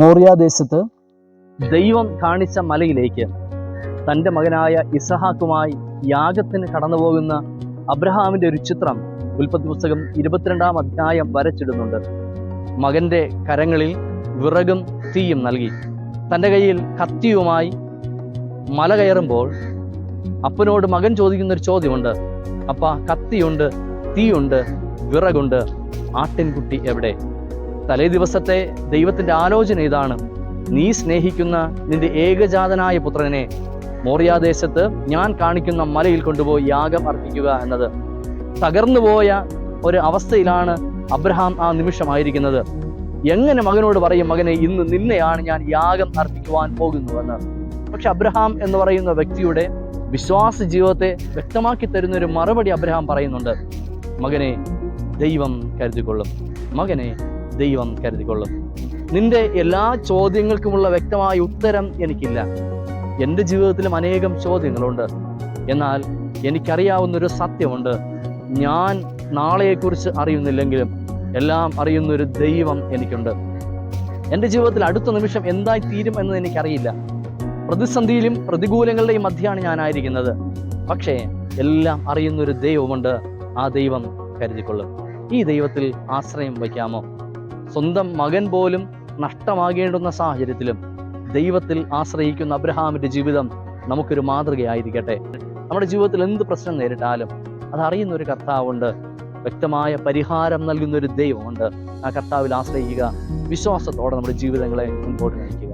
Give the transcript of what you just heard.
മോറിയാദേശത്ത് ദൈവം കാണിച്ച മലയിലേക്ക് തൻ്റെ മകനായ ഇസഹാക്കുമായി യാഗത്തിന് കടന്നുപോകുന്ന അബ്രഹാമിൻ്റെ ഒരു ചിത്രം ഉൽപ്പത്തി പുസ്തകം 22-ാം അധ്യായം വരച്ചിടുന്നുണ്ട്. മകൻ്റെ കരങ്ങളിൽ വിറകും തീയും നൽകി തൻ്റെ കയ്യിൽ കത്തിയുമായി മല കയറുമ്പോൾ അപ്പനോട് മകൻ ചോദിക്കുന്നൊരു ചോദ്യമുണ്ട്. അപ്പ, കത്തിയുണ്ട്, തീയുണ്ട്, വിറകുണ്ട്, ആട്ടിൻകുട്ടി എവിടെ? തലേ ദിവസത്തെ ദൈവത്തിൻ്റെ ആലോചന ഇതാണ്: നീ സ്നേഹിക്കുന്ന നിന്റെ ഏകജാതനായ പുത്രനെ മോറിയാദേശത്ത് ഞാൻ കാണിക്കുന്ന മലയിൽ കൊണ്ടുപോയി യാഗം അർപ്പിക്കുക എന്നത്. തകർന്നുപോയ ഒരു അവസ്ഥയിലാണ് അബ്രഹാം ആ നിമിഷമായിരിക്കുന്നത്. എങ്ങനെ മകനോട് പറയും, മകനെ, ഇന്ന് നിന്നെയാണ് ഞാൻ യാഗം അർപ്പിക്കുവാൻ പോകുന്നുവെന്ന്? പക്ഷെ അബ്രഹാം എന്ന് പറയുന്ന വ്യക്തിയുടെ വിശ്വാസ ജീവിതത്തെ വ്യക്തമാക്കി തരുന്നൊരു മറുപടി അബ്രഹാം പറയുന്നുണ്ട്: മകനെ, ദൈവം കരുതിക്കൊള്ളും. മകനെ, ദൈവം കരുതിക്കൊള്ളും. നിന്റെ എല്ലാ ചോദ്യങ്ങൾക്കുമുള്ള വ്യക്തമായ ഉത്തരം എനിക്കില്ല. എൻ്റെ ജീവിതത്തിലും അനേകം ചോദ്യങ്ങളുണ്ട്. എന്നാൽ എനിക്കറിയാവുന്നൊരു സത്യമുണ്ട്: ഞാൻ നാളെയെക്കുറിച്ച് അറിയുന്നില്ലെങ്കിലും എല്ലാം അറിയുന്നൊരു ദൈവം എനിക്കുണ്ട്. എൻ്റെ ജീവിതത്തിൽ അടുത്ത നിമിഷം എന്തായി തീരും എന്ന് എനിക്കറിയില്ല. പ്രതിസന്ധിയിലും പ്രതികൂലങ്ങളുടെയും മധ്യയാണ് ഞാനായിരിക്കുന്നത്. പക്ഷേ എല്ലാം അറിയുന്നൊരു ദൈവമുണ്ട്. ആ ദൈവം കരുതിക്കൊള്ളും. ഈ ദൈവത്തിൽ ആശ്രയം വയ്ക്കാമോ? സ്വന്തം മകൻ പോലും നഷ്ടമാകേണ്ടുന്ന സാഹചര്യത്തിലും ദൈവത്തിൽ ആശ്രയിക്കുന്ന അബ്രഹാമിൻ്റെ ജീവിതം നമുക്കൊരു മാതൃകയായിരിക്കട്ടെ. നമ്മുടെ ജീവിതത്തിൽ എന്ത് പ്രശ്നം നേരിട്ടാലും അതറിയുന്ന ഒരു കർത്താവുണ്ട്. വ്യക്തമായ പരിഹാരം നൽകുന്ന ഒരു ദൈവമുണ്ട്. ആ കർത്താവിൽ ആശ്രയിക്കുക. വിശ്വാസത്തോടെ നമ്മുടെ ജീവിതങ്ങളെ മുൻപോട്ട് നയിക്കുക.